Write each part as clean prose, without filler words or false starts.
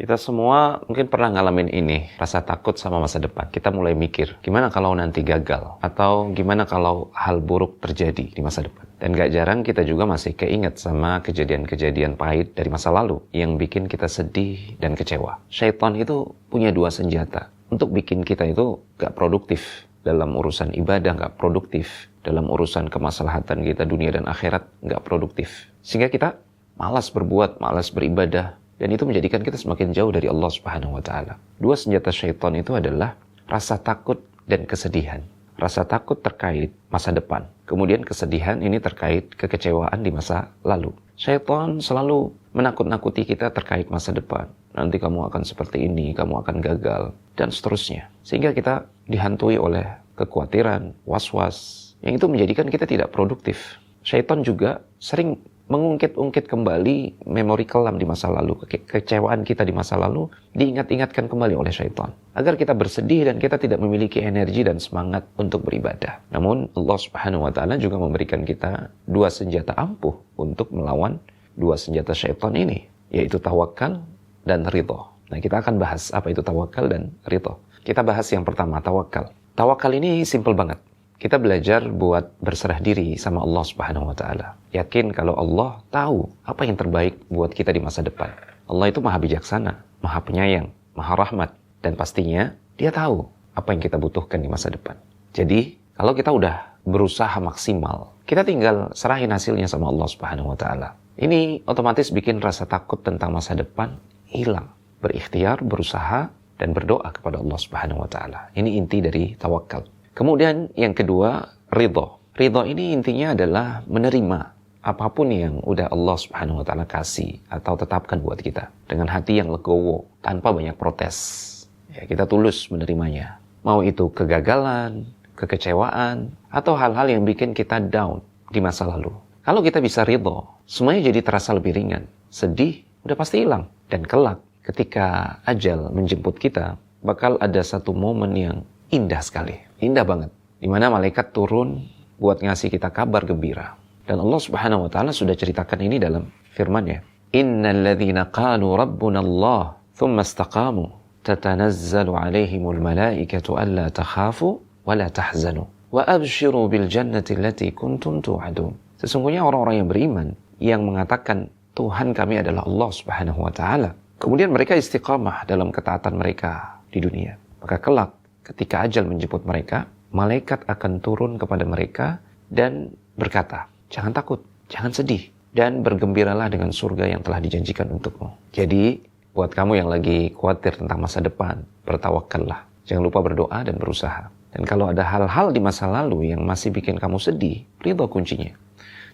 Kita semua mungkin pernah ngalamin ini, rasa takut sama masa depan. Kita mulai mikir, gimana kalau nanti gagal? Atau gimana kalau hal buruk terjadi di masa depan? Dan gak jarang kita juga masih keinget sama kejadian-kejadian pahit dari masa lalu yang bikin kita sedih dan kecewa. Syaitan itu punya dua senjata untuk bikin kita itu gak produktif dalam urusan ibadah, gak produktif dalam urusan kemaslahatan kita dunia dan akhirat, gak produktif. Sehingga kita malas berbuat, malas beribadah, dan itu menjadikan kita semakin jauh dari Allah Subhanahu wa Ta'ala. Dua senjata syaitan itu adalah rasa takut dan kesedihan. Rasa takut terkait masa depan. Kemudian kesedihan ini terkait kekecewaan di masa lalu. Syaitan selalu menakut-nakuti kita terkait masa depan. Nanti kamu akan seperti ini, kamu akan gagal, dan seterusnya. Sehingga kita dihantui oleh kekhawatiran, was-was, yang itu menjadikan kita tidak produktif. Syaitan juga sering mengungkit-ungkit kembali memori kelam di masa lalu, kekecewaan kita di masa lalu diingat-ingatkan kembali oleh syaitan agar kita bersedih dan kita tidak memiliki energi dan semangat untuk beribadah. Namun Allah Subhanahu wa Ta'ala juga memberikan kita dua senjata ampuh untuk melawan dua senjata syaitan ini, yaitu tawakal dan ridho. Nah, kita akan bahas apa itu tawakal dan ridho. Kita bahas yang pertama, tawakal. Tawakal ini simple banget. Kita belajar buat berserah diri sama Allah Subhanahu wa Ta'ala. Yakin kalau Allah tahu apa yang terbaik buat kita di masa depan. Allah itu maha bijaksana, maha penyayang, maha rahmat. Dan pastinya dia tahu apa yang kita butuhkan di masa depan. Jadi kalau kita udah berusaha maksimal, kita tinggal serahin hasilnya sama Allah Subhanahu wa Ta'ala. Ini otomatis bikin rasa takut tentang masa depan hilang. Berikhtiar, berusaha, dan berdoa kepada Allah Subhanahu wa Ta'ala. Ini inti dari tawakal. Kemudian yang kedua, ridho. Ridho ini intinya adalah menerima apapun yang udah Allah Subhanahu wa Ta'ala kasih atau tetapkan buat kita dengan hati yang legowo, tanpa banyak protes. Ya, kita tulus menerimanya. Mau itu kegagalan, kekecewaan, atau hal-hal yang bikin kita down di masa lalu. Kalau kita bisa ridho, semuanya jadi terasa lebih ringan. Sedih udah pasti hilang. Dan kelak ketika ajal menjemput kita, bakal ada satu momen yang indah sekali, indah banget, di mana malaikat turun buat ngasih kita kabar gembira. Dan Allah Subhanahu wa Ta'ala sudah ceritakan ini dalam firman-Nya. Innal ladzina qalu rabbuna Allah thumma istaqamu tatanazzalu 'alaihimul malaikatu alla takhafu wa la tahzanu wa abshiru bil jannati allati kuntum tu'adun. Sesungguhnya orang-orang yang beriman yang mengatakan Tuhan kami adalah Allah Subhanahu wa Ta'ala, kemudian mereka istiqamah dalam ketaatan mereka di dunia, maka kelak ketika ajal menjemput mereka, malaikat akan turun kepada mereka dan berkata, jangan takut, jangan sedih, dan bergembiralah dengan surga yang telah dijanjikan untukmu. Jadi, buat kamu yang lagi khawatir tentang masa depan, bertawakallah. Jangan lupa berdoa dan berusaha. Dan kalau ada hal-hal di masa lalu yang masih bikin kamu sedih, ridho kuncinya.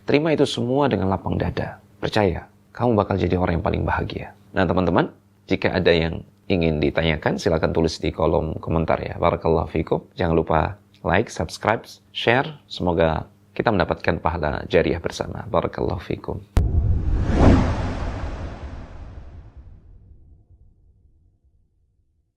Terima itu semua dengan lapang dada. Percaya, kamu bakal jadi orang yang paling bahagia. Nah teman-teman, jika ada yang ingin ditanyakan, silakan tulis di kolom komentar ya. Barakallahu fikum. Jangan lupa like, subscribe, share. Semoga kita mendapatkan pahala jariah bersama. Barakallahu fikum.